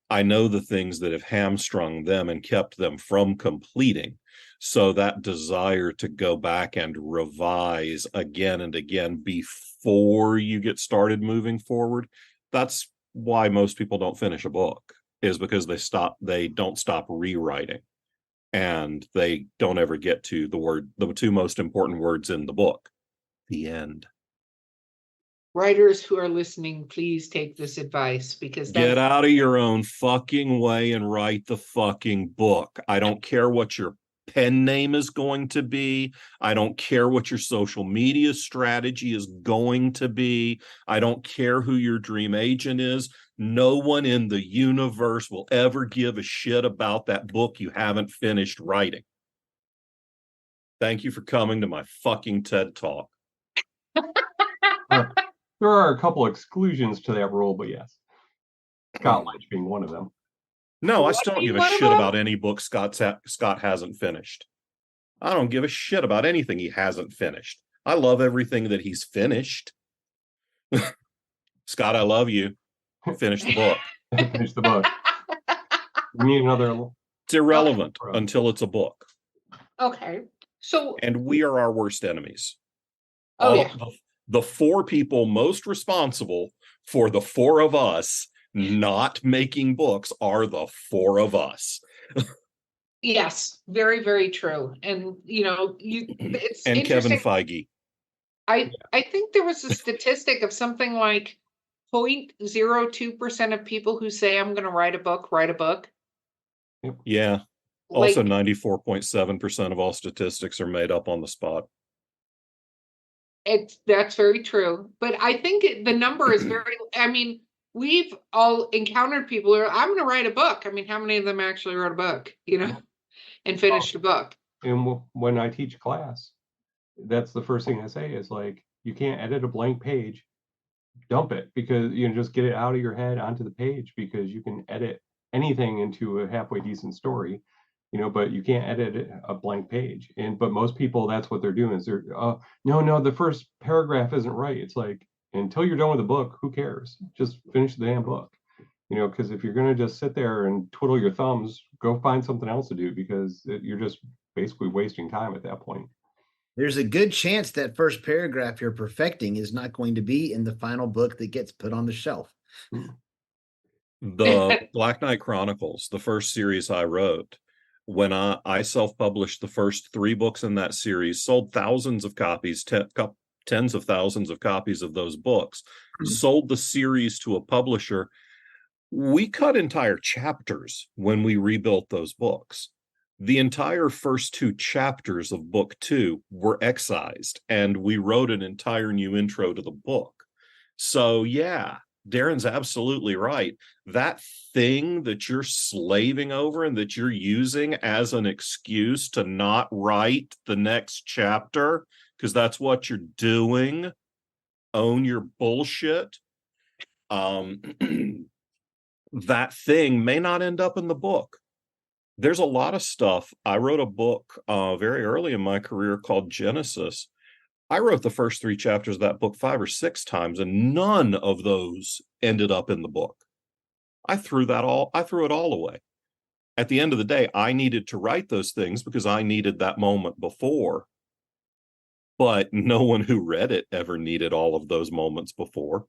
I know the things that have hamstrung them and kept them from completing. So that desire to go back and revise again and again before you get started moving forward, that's why most people don't finish a book, is because they don't stop rewriting, and they don't ever get to the 2 most important words in the book, the end. Writers who are listening, please take this advice, because Get out of your own fucking way and write the fucking book. I don't care what your pen name is going to be. I don't care what your social media strategy is going to be. I don't care who your dream agent is. No one in the universe will ever give a shit about that book you haven't finished writing. Thank you for coming to my fucking TED Talk. There are a couple exclusions to that rule, but yes. Scott Lynch being one of them. No, I still don't give a shit about any book Scott hasn't finished. I don't give a shit about anything he hasn't finished. I love everything that he's finished. Scott, I love you. Finish the book. Finish the book. We need another. It's irrelevant until it's a book. Okay. So. And we are our worst enemies. Oh, yeah. The four people most responsible for the four of us not making books are the four of us. Yes, very, very true. And it's and interesting. Kevin Feige. I think there was a statistic of something like 0.02% of people who say I'm going to write a book. Yeah. Also, 94.7% of all statistics are made up on the spot. That's very true. But I think the number is very, we've all encountered people who are, I'm going to write a book. How many of them actually wrote a book, and finished a book? And when I teach class, that's the first thing I say is like, you can't edit a blank page, dump it, because just get it out of your head onto the page, because you can edit anything into a halfway decent story, but you can't edit a blank page. But most people, that's what they're doing is they're, no, the first paragraph isn't right. It's like, until you're done with the book, who cares? Just finish the damn book, because if you're going to just sit there and twiddle your thumbs, go find something else to do, because you're just basically wasting time at that point. There's a good chance that first paragraph you're perfecting is not going to be in the final book that gets put on the shelf. The Black Knight Chronicles, the first series I wrote, when I self-published the first 3 books in that series, sold thousands of copies, tens of thousands of copies of those books, sold the series to a publisher. We cut entire chapters when we rebuilt those books. The entire first 2 chapters of book 2 were excised, and we wrote an entire new intro to the book. So yeah, Darin's absolutely right. That thing that you're slaving over and that you're using as an excuse to not write the next chapter, because that's what you're doing, own your bullshit. That thing may not end up in the book. There's a lot of stuff. I wrote a book very early in my career called Genesis. I wrote the first 3 chapters of that book 5 or 6 times, and none of those ended up in the book. I threw it all away. At the end of the day, I needed to write those things because I needed that moment before. But no one who read it ever needed all of those moments before.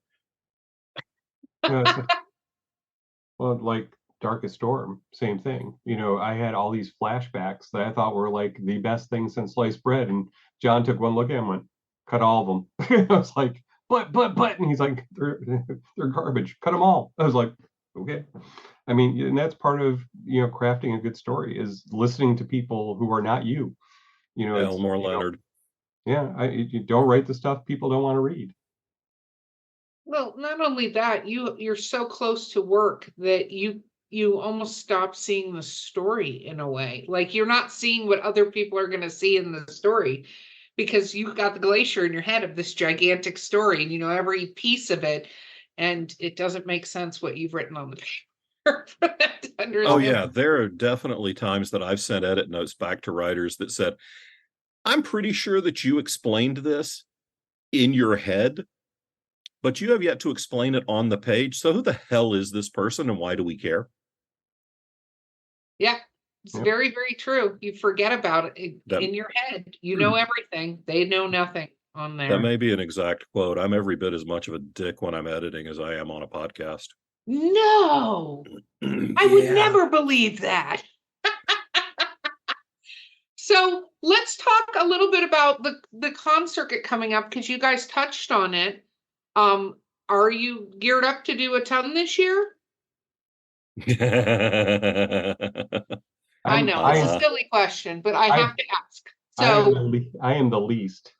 Well, like Darkest Storm, same thing. I had all these flashbacks that I thought were like the best thing since sliced bread, and John took one look at him and went, cut all of them. I was like, but, and he's like, they're garbage. Cut them all. I was like, okay. And that's part of crafting a good story, is listening to people who are not you. Elmore Leonard. You don't write the stuff people don't want to read. Well, not only that, you're so close to work that you almost stop seeing the story in a way. Like, you're not seeing what other people are going to see in the story, because you've got the glacier in your head of this gigantic story, and every piece of it, and it doesn't make sense what you've written on the paper for them to understand. Oh yeah, there are definitely times that I've sent edit notes back to writers that said, I'm pretty sure that you explained this in your head, but you have yet to explain it on the page. So who the hell is this person, and why do we care? Yeah, it's very, very true. You forget about it in your head. You know everything. They know nothing on there. That may be an exact quote. I'm every bit as much of a dick when I'm editing as I am on a podcast. No, I would never believe that. So let's talk a little bit about the con circuit coming up, because you guys touched on it. Are you geared up to do a ton this year? I know it's a silly question, but I have to ask. So I am the least.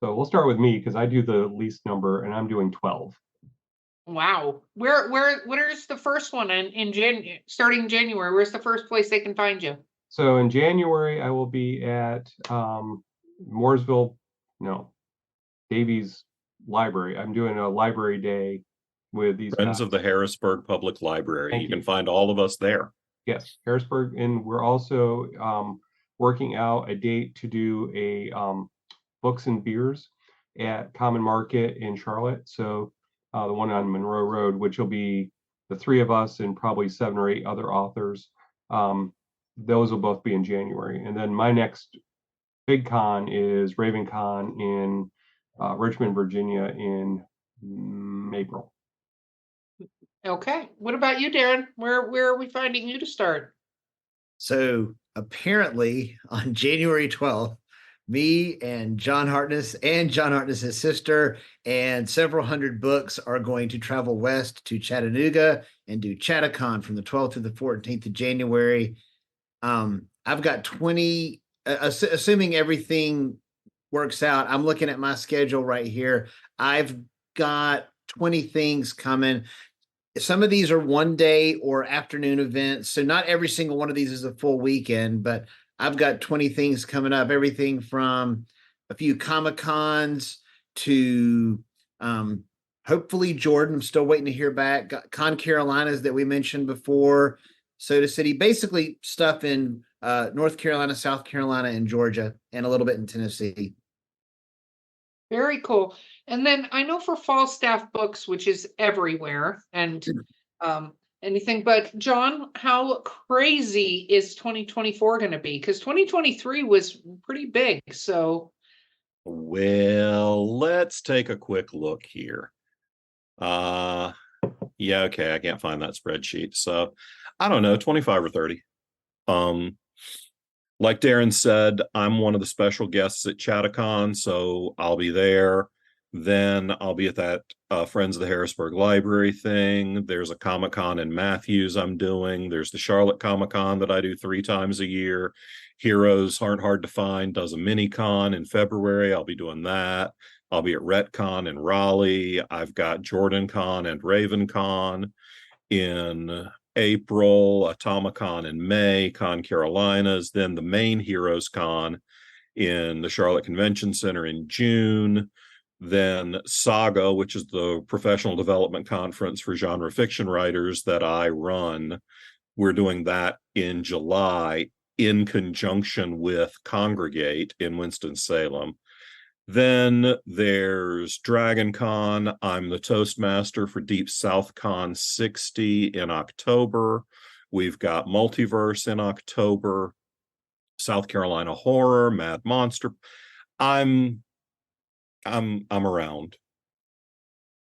So we'll start with me because I do the least number, and I'm doing 12. wow, where's the first one in January? Starting January, where's the first place they can find you? So in January, I will be at Davies Library. I'm doing a library day with these Friends guys. of the Harrisburg Public Library. Thank You you. can find all of us there. Yes, Harrisburg, and we're also working out a date to do a books and beers at Common Market in Charlotte. So the one on Monroe Road, which will be the three of us and probably 7 or 8 other authors. Those will both be in January. And then my next big con is Raven Con in Richmond, Virginia in April. Okay. What about you, Darin? Where are we finding you to start? So apparently on January 12th, me and John Hartness and John Hartness's sister and several hundred books are going to travel west to Chattanooga and do Chattacon from the 12th to the 14th of January. I've got 20, assuming everything works out. I'm looking at my schedule right here. I've got 20 things coming. Some of these are one day or afternoon events. So not every single one of these is a full weekend, but I've got 20 things coming up, everything from a few Comic-Cons to hopefully Jordan. I'm still waiting to hear back. Got Con Carolinas that we mentioned before, Soda City, basically stuff in North Carolina, South Carolina, and Georgia, and a little bit in Tennessee. Very cool. And then I know for Falstaff Books, which is everywhere, and anything, but John, how crazy is 2024 going to be? Because 2023 was pretty big. So, well, let's take a quick look here. Yeah, okay, I can't find that spreadsheet. So I don't know, 25 or 30. Like Darin said, I'm one of the special guests at Chattacon, so I'll be there. Then I'll be at that Friends of the Harrisburg Library thing. There's a Comic-Con in Matthews I'm doing. There's the Charlotte Comic-Con that I do 3 times a year. Heroes Aren't Hard to Find does a mini-con in February. I'll be doing that. I'll be at RetCon in Raleigh. I've got JordanCon and RavenCon in April, Atomicon in May, Con Carolinas, then the main Heroes Con in the Charlotte Convention Center in June, then Saga, which is the professional development conference for genre fiction writers that I run. We're doing that in July in conjunction with Congregate in Winston-Salem. Then there's Dragon Con. I'm the Toastmaster for Deep South Con 60 in October. We've got Multiverse in October, South Carolina Horror, Mad Monster. I'm around.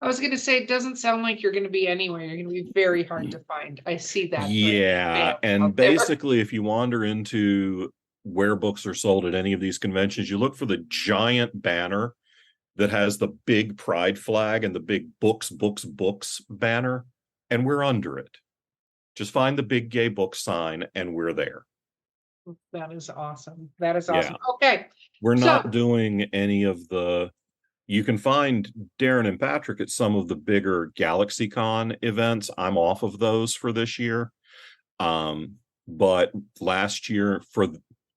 I was going to say, it doesn't sound like you're going to be anywhere. You're going to be very hard to find. I see that. Yeah, and basically, if you wander into where books are sold at any of these conventions, you look for the giant banner that has the big pride flag and the big books banner, and we're under it. Just find the big gay book sign and we're there. That is awesome. That is awesome. Yeah. Okay. We're not doing any of the, you can find Darin and Patrick at some of the bigger GalaxyCon events. I'm off of those for this year. But last year, for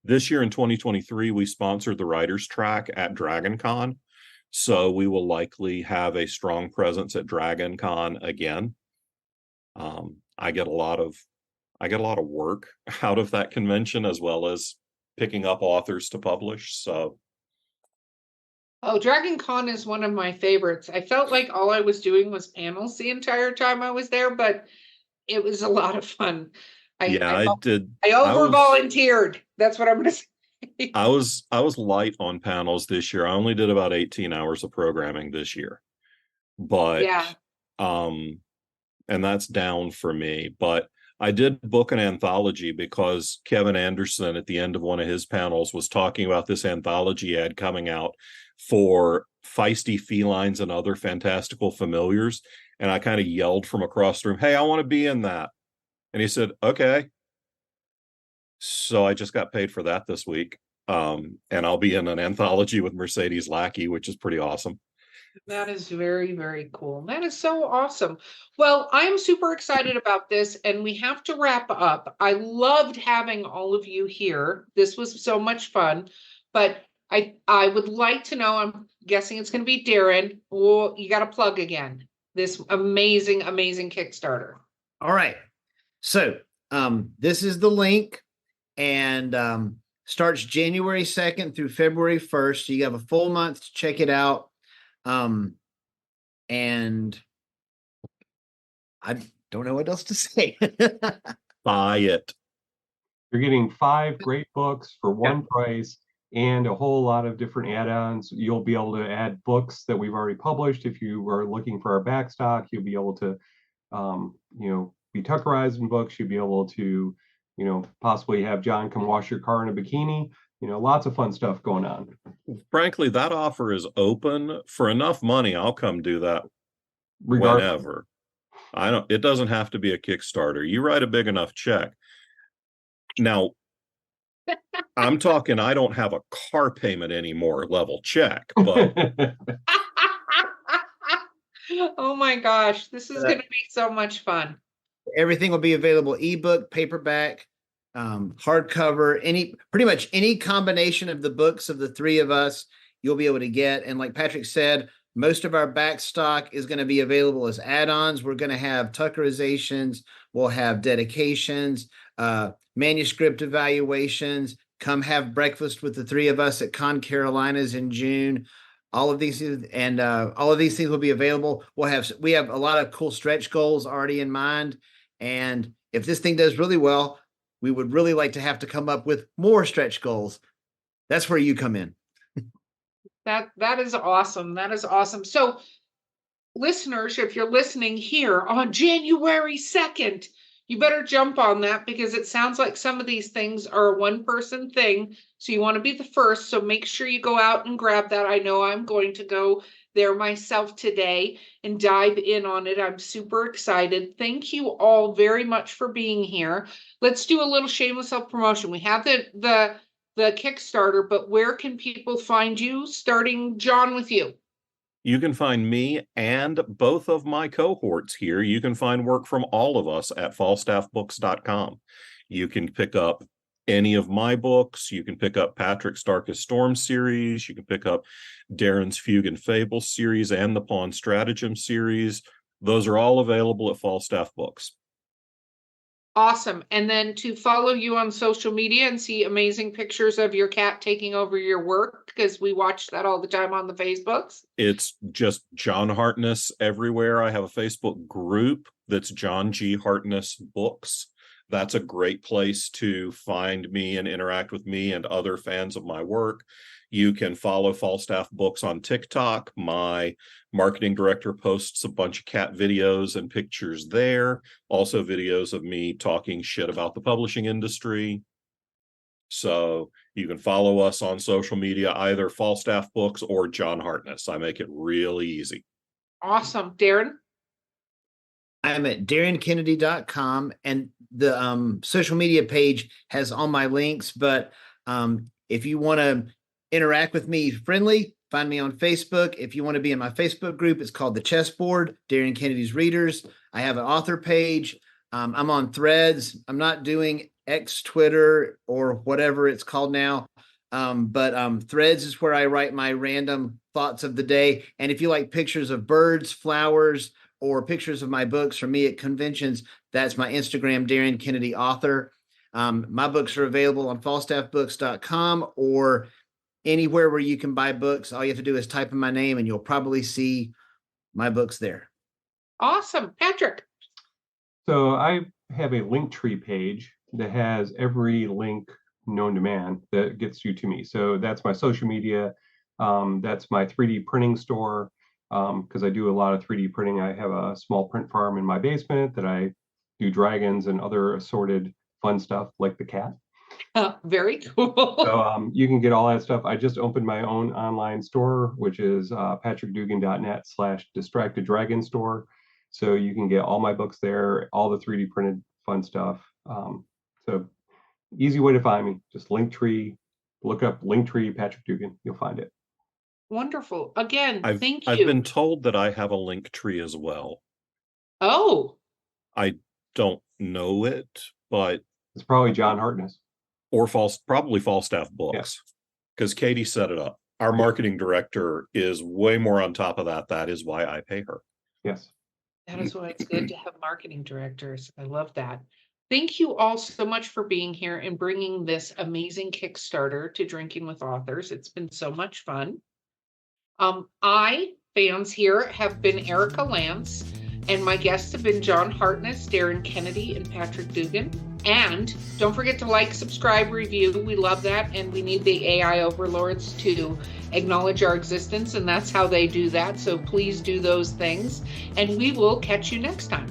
this year in 2023, we sponsored the writers track at DragonCon. So we will likely have a strong presence at DragonCon again. I get a lot of work out of that convention, as well as picking up authors to publish. So DragonCon is one of my favorites. I felt like all I was doing was panels the entire time I was there, but it was a lot of fun. I over volunteered. That's what I'm going to say. I was light on panels this year. I only did about 18 hours of programming this year, but and that's down for me. But I did book an anthology because Kevin Anderson at the end of one of his panels was talking about this anthology ad coming out for feisty felines and other fantastical familiars. And I kind of yelled from across the room, "Hey, I want to be in that." And he said, "Okay." So I just got paid for that this week. And I'll be in an anthology with Mercedes Lackey, which is pretty awesome. That is very, very cool. That is so awesome. Well, I'm super excited about this, and we have to wrap up. I loved having all of you here. This was so much fun, but I would like to know, I'm guessing it's going to be Darin. Well, you got to plug again this amazing, amazing Kickstarter. All right. So this is the link, and starts January 2nd through February 1st. So you have a full month to check it out. And I don't know what else to say. Buy it. You're getting 5 great books for one price and a whole lot of different add-ons. You'll be able to add books that we've already published. If you are looking for our backstock, you'll be able to, be Tuckerized in books. You'll be able to, possibly have John come wash your car in a bikini. Lots of fun stuff going on. Frankly, that offer is open. For enough money, I'll come do that whenever. It doesn't have to be a Kickstarter. You write a big enough check. Now, I'm talking, I don't have a car payment anymore level check, but Oh my gosh, this is going to be so much fun. Everything will be available: ebook, paperback, hardcover, pretty much any combination of the books of the three of us you'll be able to get. And like Patrick said, most of our back stock is going to be available as add-ons. We're going to have Tuckerizations, we'll have dedications, manuscript evaluations. Come have breakfast with the three of us at Con Carolinas in June. All of these things will be available. We have a lot of cool stretch goals already in mind. And if this thing does really well, we would really like to come up with more stretch goals. That's where you come in. That is awesome. That is awesome. So, listeners, if you're listening here on January 2nd, you better jump on that, because it sounds like some of these things are a one-person thing. So you want to be the first. So make sure you go out and grab that. I know I'm going to go there myself today and dive in on it. I'm super excited. Thank you all very much for being here. Let's do a little shameless self-promotion. We have the Kickstarter, but where can people find you? Starting, John, with you. you can find me and both of my cohorts here. You can find work from all of us at falstaffbooks.com. You can pick up any of my books. You can pick up Patrick's Darkest Storm series. You can pick up Darin's Fugue and Fable series and the Pawn Stratagem series. Those are all available at Falstaff Books. Awesome. And then to follow you on social media and see amazing pictures of your cat taking over your work, because we watch that all the time on the Facebooks. It's just John Hartness everywhere. I have a Facebook group that's John G. Hartness Books. That's a great place to find me and interact with me and other fans of my work. You can follow Falstaff Books on TikTok. My marketing director posts a bunch of cat videos and pictures there. Also videos of me talking shit about the publishing industry. So you can follow us on social media, either Falstaff Books or John Hartness. I make it really easy. Awesome. Darin? I'm at darinkennedy.com, and the social media page has all my links. But if you want to interact with me friendly, find me on Facebook. If you want to be in my Facebook group, it's called The Chessboard, Darin Kennedy's Readers. I have an author page. I'm on Threads. I'm not doing X, Twitter, or whatever it's called now. But Threads is where I write my random thoughts of the day. And if you like pictures of birds, flowers, or pictures of my books from me at conventions, that's my Instagram, Darin Kennedy Author. My books are available on falstaffbooks.com or anywhere where you can buy books. All you have to do is type in my name and you'll probably see my books there. Awesome. Patrick? So I have a Linktree page that has every link known to man that gets you to me. So that's my social media. That's my 3D printing store, because I do a lot of 3D printing. I have a small print farm in my basement that I do dragons and other assorted fun stuff like the cat. Very cool. So you can get all that stuff. I just opened my own online store, which is patrickdugan.net/distracted dragon store. So you can get all my books there, all the 3D printed fun stuff. So easy way to find me. Just Linktree. Look up Linktree Patrick Dugan. You'll find it. Wonderful. Again, thank you. I've been told that I have a Linktree as well. Oh. I don't know it, but it's probably John Hartness. Or probably Falstaff Books, because Katie set it up. Our marketing director is way more on top of that. That is why I pay her. Yes. That is why it's good to have marketing directors. I love that. Thank you all so much for being here and bringing this amazing Kickstarter to Drinking with Authors. It's been so much fun. Fans here, have been Erica Lance, and my guests have been John Hartness, Darin Kennedy, and Patrick Dugan. And don't forget to like, subscribe, review. We love that, and we need the AI overlords to acknowledge our existence, and that's how they do that. So please do those things, and we will catch you next time.